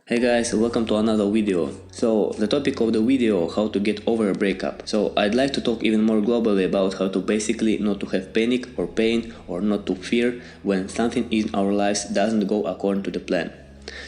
Hey guys, welcome to another video. So the topic of the video, how to get over a breakup. So I'd like to talk even more globally about how to basically not to have panic or pain or not to fear when something in our lives doesn't go according to the plan.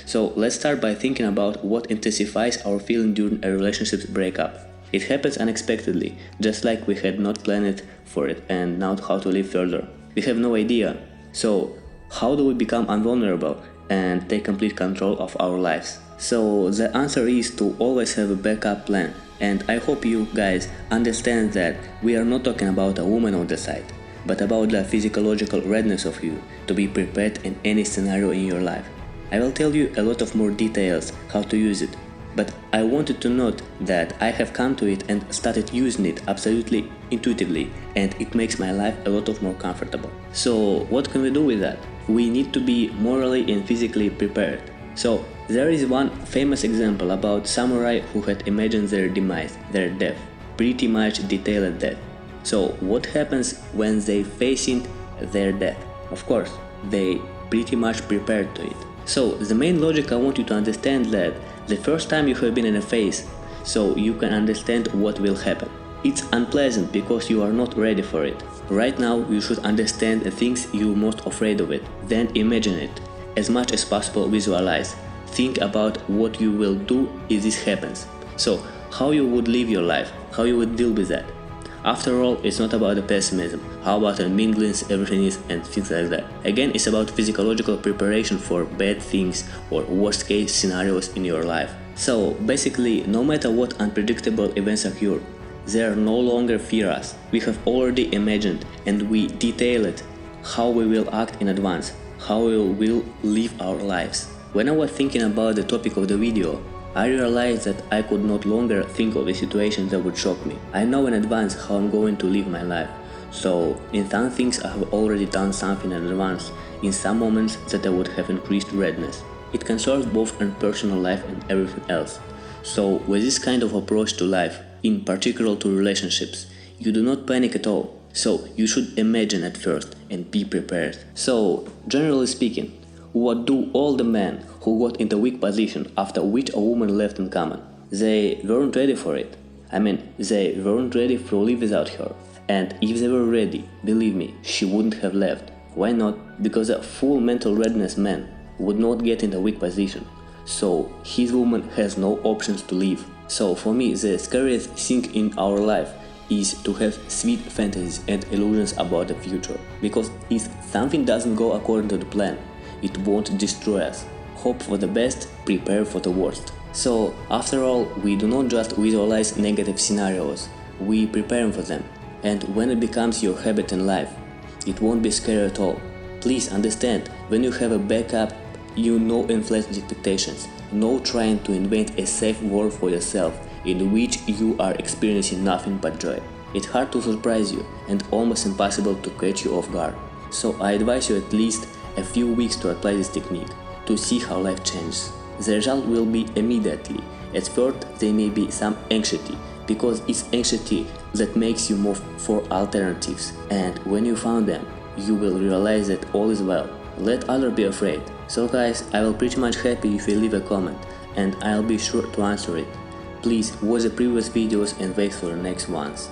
So let's start by thinking about what intensifies our feeling during a relationship's breakup. It happens unexpectedly, just like we had not planned for it and now how to live further. We have no idea. So how do we become invulnerable and take complete control of our lives? So the answer is to always have a backup plan, and I hope you guys understand that we are not talking about a woman on the side, but about the physiological readiness of you to be prepared in any scenario in your life. I will tell you a lot of more details how to use it, but I wanted to note that I have come to it and started using it absolutely intuitively, and it makes my life a lot of more comfortable. So what can we do with that? We need to be morally and physically prepared. So there is one famous example about samurai who had imagined their demise, their death, pretty much detailed death. So what happens when they facing their death? Of course, they pretty much prepared to it. So the main logic I want you to understand that the first time you have been in a phase, so you can understand what will happen. It's unpleasant because you are not ready for it. Right now you should understand the things you're most afraid of it, then imagine it. As much as possible visualize. Think about what you will do if this happens. So how you would live your life, how you would deal with that. After all, it's not about the pessimism, how about mingling everything is and things like that. Again, it's about physiological preparation for bad things or worst case scenarios in your life. So basically, no matter what unpredictable events occur, they are no longer fear us. We have already imagined and we detail it how we will act in advance, how we will live our lives. When I was thinking about the topic of the video, I realized that I could not longer think of a situation that would shock me. I know in advance how I'm going to live my life. So in some things I have already done something in advance, in some moments that I would have increased readiness. It can serve both in personal life and everything else. So with this kind of approach to life, in particular to relationships, you do not panic at all. So you should imagine at first and be prepared. So generally speaking, what do all the men who got in the weak position after which a woman left in common? They weren't ready for it. They weren't ready to live without her. And if they were ready, believe me, she wouldn't have left. Why not? Because a full mental readiness man would not get in the weak position. So his woman has no options to leave. So for me, the scariest thing in our life is to have sweet fantasies and illusions about the future. Because if something doesn't go according to the plan, it won't destroy us. Hope for the best, prepare for the worst. So after all, we do not just visualize negative scenarios, we prepare for them. And when it becomes your habit in life, it won't be scary at all. Please understand, when you have a backup, you know inflate expectations, no trying to invent a safe world for yourself in which you are experiencing nothing but joy. It's hard to surprise you and almost impossible to catch you off guard. So I advise you at least a few weeks to apply this technique, to see how life changes. The result will be immediately. At first there may be some anxiety, because it's anxiety that makes you move for alternatives, and when you found them, you will realize that all is well. Let others be afraid. So guys, I will pretty much happy if you leave a comment, and I'll be sure to answer it. Please watch the previous videos and wait for the next ones.